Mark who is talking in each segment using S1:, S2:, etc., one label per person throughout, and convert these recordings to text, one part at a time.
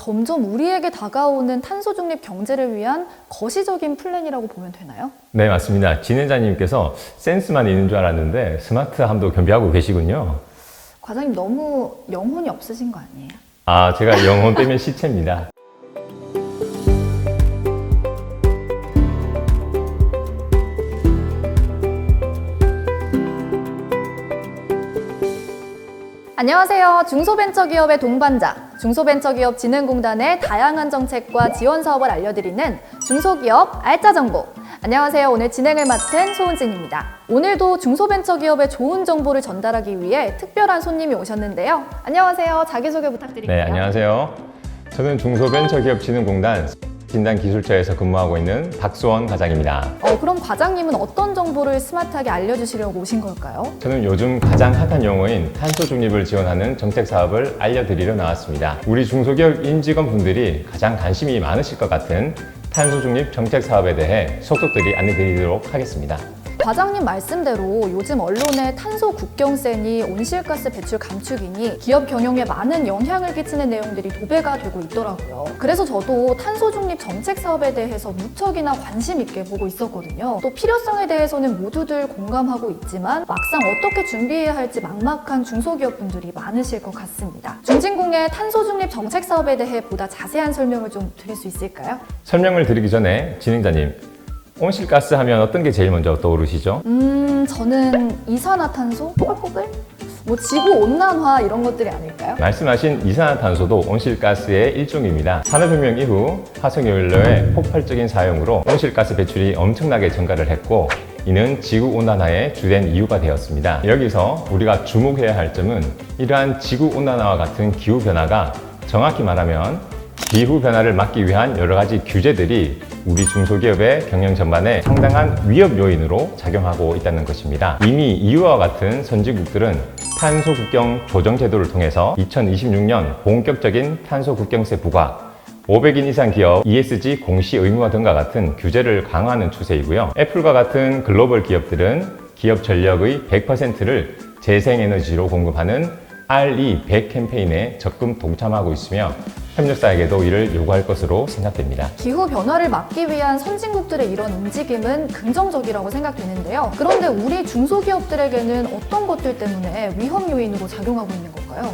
S1: 점점 우리에게 다가오는 탄소 중립 경제를 위한 거시적인 플랜이라고 보면 되나요?
S2: 네, 맞습니다. 진행자님께서 센스만 있는 줄 알았는데 스마트함도 겸비하고 계시군요.
S1: 과장님 너무 영혼이 없으신 거 아니에요?
S2: 아, 제가 영혼 빼면 시체입니다.
S1: 안녕하세요. 중소벤처기업의 동반자, 중소벤처기업진흥공단의 다양한 정책과 지원 사업을 알려드리는 중소기업 알짜정보. 안녕하세요. 오늘 진행을 맡은 소은진입니다. 오늘도 중소벤처기업의 좋은 정보를 전달하기 위해 특별한 손님이 오셨는데요. 안녕하세요. 자기소개 부탁드릴게요.
S2: 네, 안녕하세요. 저는 중소벤처기업진흥공단 진단기술처에서 근무하고 있는 박수원 과장입니다.
S1: 그럼 과장님은 어떤 정보를 스마트하게 알려주시려고 오신 걸까요?
S2: 저는 요즘 가장 핫한 용어인 탄소 중립을 지원하는 정책 사업을 알려드리러 나왔습니다. 우리 중소기업 임직원분들이 가장 관심이 많으실 것 같은 탄소 중립 정책 사업에 대해 속속들이 안내드리도록 하겠습니다.
S1: 과장님 말씀대로 요즘 언론에 탄소 국경세니 온실가스 배출 감축이니 기업 경영에 많은 영향을 끼치는 내용들이 도배가 되고 있더라고요. 그래서 저도 탄소 중립 정책 사업에 대해서 무척이나 관심 있게 보고 있었거든요. 또 필요성에 대해서는 모두들 공감하고 있지만 막상 어떻게 준비해야 할지 막막한 중소기업분들이 많으실 것 같습니다. 중진공의 탄소 중립 정책 사업에 대해 보다 자세한 설명을 좀 드릴 수 있을까요?
S2: 설명을 드리기 전에 진행자님, 온실가스 하면 어떤 게 제일 먼저 떠오르시죠?
S1: 저는 이산화탄소? 펄포글? 지구온난화 이런 것들이 아닐까요?
S2: 말씀하신 이산화탄소도 온실가스의 일종입니다. 산업혁명 이후 화석연료의 폭발적인 사용으로 온실가스 배출이 엄청나게 증가를 했고, 이는 지구온난화의 주된 이유가 되었습니다. 여기서 우리가 주목해야 할 점은 이러한 지구온난화와 같은 기후변화가 정확히 말하면 기후변화를 막기 위한 여러 가지 규제들이 우리 중소기업의 경영 전반에 상당한 위협 요인으로 작용하고 있다는 것입니다. 이미 EU와 같은 선진국들은 탄소 국경 조정 제도를 통해서 2026년 본격적인 탄소 국경세 부과, 500인 이상 기업 ESG 공시 의무화 등과 같은 규제를 강화하는 추세이고요. 애플과 같은 글로벌 기업들은 기업 전력의 100%를 재생에너지로 공급하는 RE100 캠페인에 적극 동참하고 있으며 협력사에게도 이를 요구할 것으로 생각됩니다.
S1: 기후변화를 막기 위한 선진국들의 이런 움직임은 긍정적이라고 생각되는데요. 그런데 우리 중소기업들에게는 어떤 것들 때문에 위험 요인으로 작용하고 있는 걸까요?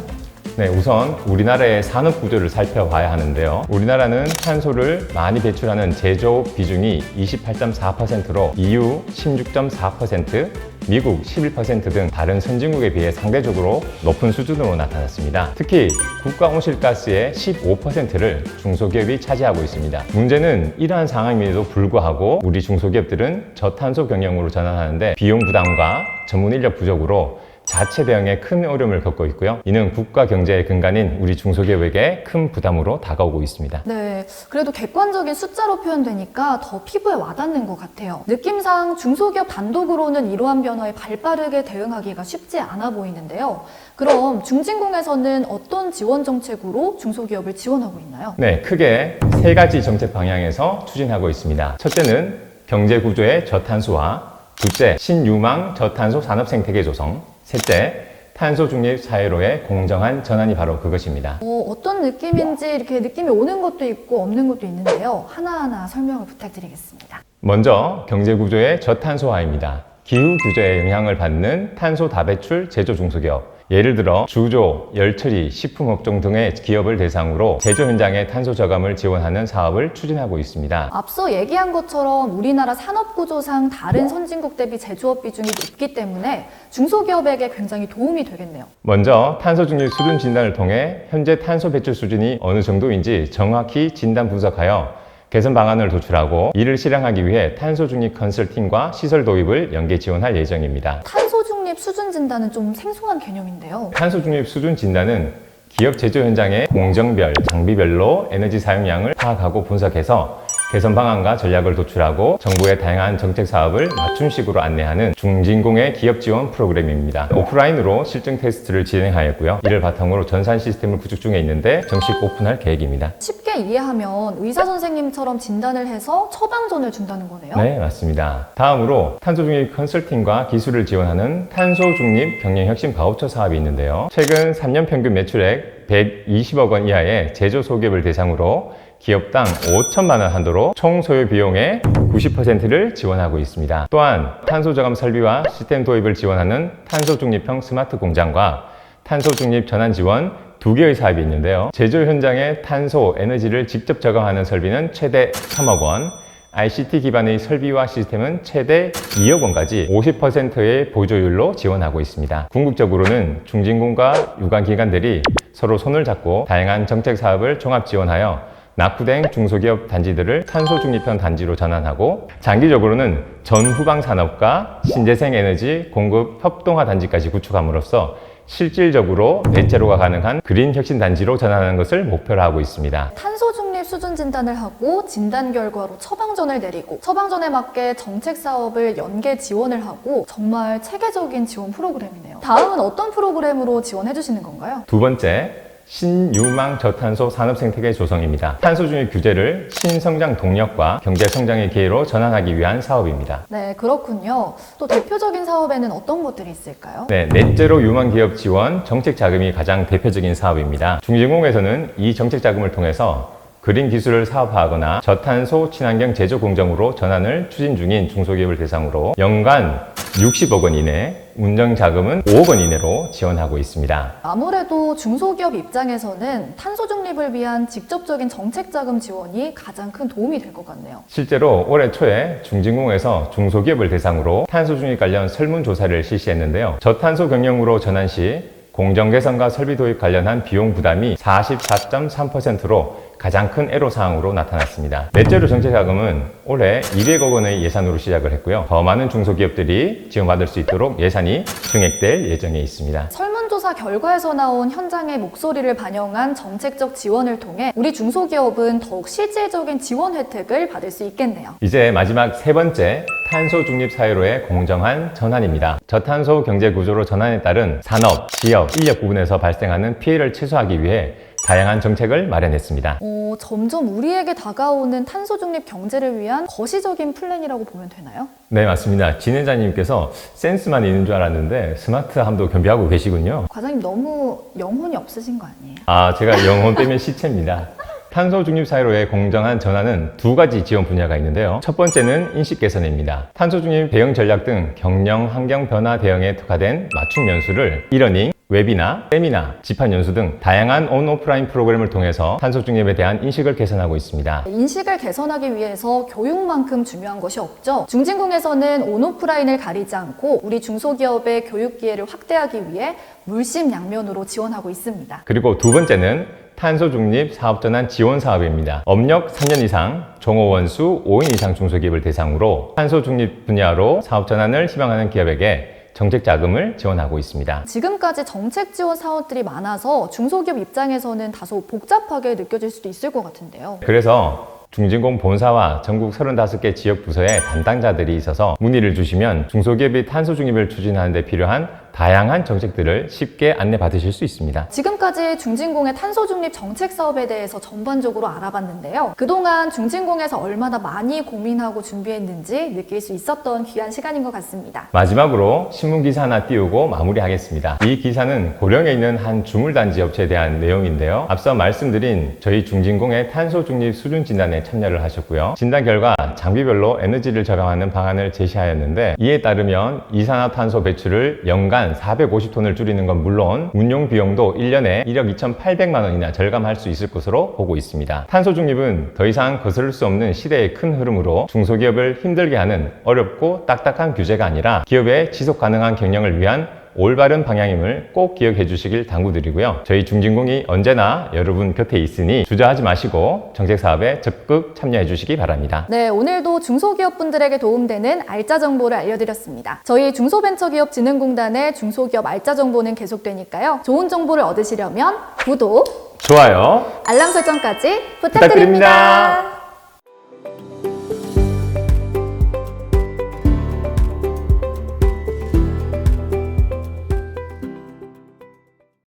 S2: 네, 우선 우리나라의 산업 구조를 살펴봐야 하는데요. 우리나라는 탄소를 많이 배출하는 제조업 비중이 28.4%로 EU 16.4%, 미국 11% 등 다른 선진국에 비해 상대적으로 높은 수준으로 나타났습니다. 특히 국가 온실가스의 15%를 중소기업이 차지하고 있습니다. 문제는 이러한 상황임에도 불구하고 우리 중소기업들은 저탄소 경영으로 전환하는데 비용 부담과 전문 인력 부족으로 자체 대응에 큰 어려움을 겪고 있고요. 이는 국가 경제의 근간인 우리 중소기업에게 큰 부담으로 다가오고 있습니다.
S1: 네, 그래도 객관적인 숫자로 표현되니까 더 피부에 와닿는 것 같아요. 느낌상 중소기업 단독으로는 이러한 변화에 발빠르게 대응하기가 쉽지 않아 보이는데요. 그럼 중진공에서는 어떤 지원 정책으로 중소기업을 지원하고 있나요?
S2: 네, 크게 세 가지 정책 방향에서 추진하고 있습니다. 첫째는 경제 구조의 저탄소화, 둘째, 신유망 저탄소 산업 생태계 조성, 셋째, 탄소 중립 사회로의 공정한 전환이 바로 그것입니다.
S1: 어떤 느낌인지 이렇게 느낌이 오는 것도 있고 없는 것도 있는데요. 하나하나 설명을 부탁드리겠습니다.
S2: 먼저 경제 구조의 저탄소화입니다. 기후 규제에 영향을 받는 탄소 다배출 제조 중소기업, 예를 들어 주조, 열처리, 식품업종 등의 기업을 대상으로 제조 현장의 탄소 저감을 지원하는 사업을 추진하고 있습니다.
S1: 앞서 얘기한 것처럼 우리나라 산업구조상 다른 선진국 대비 제조업 비중이 높기 때문에 중소기업에게 굉장히 도움이 되겠네요.
S2: 먼저 탄소 중립 수준 진단을 통해 현재 탄소 배출 수준이 어느 정도인지 정확히 진단 분석하여 개선 방안을 도출하고 이를 실행하기 위해 탄소 중립 컨설팅과 시설 도입을 연계 지원할 예정입니다.
S1: 탄소 중립 수준 진단은 좀 생소한 개념인데요.
S2: 탄소 중립 수준 진단은 기업 제조 현장의 공정별, 장비별로 에너지 사용량을 파악하고 분석해서 개선 방안과 전략을 도출하고 정부의 다양한 정책 사업을 맞춤식으로 안내하는 중진공의 기업 지원 프로그램입니다. 오프라인으로 실증 테스트를 진행하였고요. 이를 바탕으로 전산 시스템을 구축 중에 있는데 정식 오픈할 계획입니다.
S1: 쉽게 이해하면 의사 선생님처럼 진단을 해서 처방전을 준다는 거네요.
S2: 네, 맞습니다. 다음으로 탄소 중립 컨설팅과 기술을 지원하는 탄소 중립 경영 혁신 바우처 사업이 있는데요. 최근 3년 평균 매출액 120억 원 이하의 제조 소기업을 대상으로 기업당 5천만 원 한도로 총 소요 비용의 90%를 지원하고 있습니다. 또한 탄소 저감 설비와 시스템 도입을 지원하는 탄소 중립형 스마트 공장과 탄소 중립 전환 지원 2개의 사업이 있는데요. 제조 현장에 탄소, 에너지를 직접 저감하는 설비는 최대 3억 원, ICT 기반의 설비와 시스템은 최대 2억 원까지 50%의 보조율로 지원하고 있습니다. 궁극적으로는 중진군과 유관기관들이 서로 손을 잡고 다양한 정책 사업을 종합 지원하여 낙후된 중소기업 단지들을 탄소 중립형 단지로 전환하고 장기적으로는 전후방 산업과 신재생 에너지 공급 협동화 단지까지 구축함으로써 실질적으로 넷제로가 가능한 그린 혁신 단지로 전환하는 것을 목표로 하고 있습니다.
S1: 탄소 중립 수준 진단을 하고 진단 결과로 처방전을 내리고 처방전에 맞게 정책 사업을 연계 지원을 하고 정말 체계적인 지원 프로그램이네요. 다음은 어떤 프로그램으로 지원해 주시는 건가요?
S2: 두 번째, 신유망 저탄소 산업 생태계 조성입니다. 탄소 중립 규제를 신성장 동력과 경제 성장의 기회로 전환하기 위한 사업입니다.
S1: 네, 그렇군요. 또 대표적인 사업에는 어떤 것들이 있을까요?
S2: 네, 넷제로 유망 기업 지원 정책 자금이 가장 대표적인 사업입니다. 중진공에서는 이 정책 자금을 통해서 그린 기술을 사업화하거나 저탄소 친환경 제조 공정으로 전환을 추진 중인 중소기업을 대상으로 연간 60억 원 이내, 운영 자금은 5억 원 이내로 지원하고 있습니다.
S1: 아무래도 중소기업 입장에서는 탄소 중립을 위한 직접적인 정책 자금 지원이 가장 큰 도움이 될 것 같네요.
S2: 실제로 올해 초에 중진공에서 중소기업을 대상으로 탄소 중립 관련 설문조사를 실시했는데요. 저탄소 경영으로 전환 시 공정 개선과 설비 도입 관련한 비용 부담이 44.3%로 가장 큰 애로사항으로 나타났습니다. 넷제로 정책자금은 올해 200억 원의 예산으로 시작을 했고요. 더 많은 중소기업들이 지원받을 수 있도록 예산이 증액될 예정에 있습니다.
S1: 설문조사 결과에서 나온 현장의 목소리를 반영한 정책적 지원을 통해 우리 중소기업은 더욱 실질적인 지원 혜택을 받을 수 있겠네요.
S2: 이제 마지막 세 번째, 탄소 중립 사회로의 공정한 전환입니다. 저탄소 경제 구조로 전환에 따른 산업, 지역, 인력 부분에서 발생하는 피해를 최소화하기 위해 다양한 정책을 마련했습니다.
S1: 점점 우리에게 다가오는 탄소 중립 경제를 위한 거시적인 플랜이라고 보면 되나요?
S2: 네, 맞습니다. 진행자님께서 센스만 있는 줄 알았는데 스마트함도 겸비하고 계시군요.
S1: 과장님 너무 영혼이 없으신 거 아니에요?
S2: 제가 영혼 빼면 시체입니다. 탄소 중립 사회로의 공정한 전환은 두 가지 지원 분야가 있는데요. 첫 번째는 인식 개선입니다. 탄소 중립 대응 전략 등 경영 환경 변화 대응에 특화된 맞춤 연수를 이러닝, 웨비나, 세미나, 집합 연수 등 다양한 온오프라인 프로그램을 통해서 탄소 중립에 대한 인식을 개선하고 있습니다.
S1: 인식을 개선하기 위해서 교육만큼 중요한 것이 없죠. 중진공에서는 온오프라인을 가리지 않고 우리 중소기업의 교육 기회를 확대하기 위해 물심양면으로 지원하고 있습니다.
S2: 그리고 두 번째는 탄소 중립 사업 전환 지원 사업입니다. 업력 3년 이상, 종호 원수 5인 이상 중소기업을 대상으로 탄소 중립 분야로 사업 전환을 희망하는 기업에게 정책 자금을 지원하고 있습니다.
S1: 지금까지 정책 지원 사업들이 많아서 중소기업 입장에서는 다소 복잡하게 느껴질 수도 있을 것 같은데요.
S2: 그래서 중진공 본사와 전국 35개 지역 부서에 담당자들이 있어서 문의를 주시면 중소기업이 탄소 중립을 추진하는 데 필요한 다양한 정책들을 쉽게 안내받으실 수 있습니다.
S1: 지금까지 중진공의 탄소 중립 정책 사업에 대해서 전반적으로 알아봤는데요. 그동안 중진공에서 얼마나 많이 고민하고 준비했는지 느낄 수 있었던 귀한 시간인 것 같습니다.
S2: 마지막으로 신문기사 하나 띄우고 마무리하겠습니다. 이 기사는 고령에 있는 한 주물단지 업체에 대한 내용인데요. 앞서 말씀드린 저희 중진공의 탄소 중립 수준 진단에 참여를 하셨고요. 진단 결과 장비별로 에너지를 저감하는 방안을 제시하였는데 이에 따르면 이산화탄소 배출을 연간 450톤을 줄이는 건 물론 운용 비용도 1년에 1억 2,800만 원이나 절감할 수 있을 것으로 보고 있습니다. 탄소 중립은 더 이상 거스를 수 없는 시대의 큰 흐름으로 중소기업을 힘들게 하는 어렵고 딱딱한 규제가 아니라 기업의 지속 가능한 경영을 위한 올바른 방향임을 꼭 기억해 주시길 당부드리고요. 저희 중진공이 언제나 여러분 곁에 있으니 주저하지 마시고 정책 사업에 적극 참여해 주시기 바랍니다.
S1: 네, 오늘도 중소기업분들에게 도움되는 알짜 정보를 알려드렸습니다. 저희 중소벤처기업진흥공단의 중소기업 알짜 정보는 계속되니까요. 좋은 정보를 얻으시려면 구독,
S2: 좋아요,
S1: 알람 설정까지
S2: 부탁드립니다.
S1: 부탁드립니다.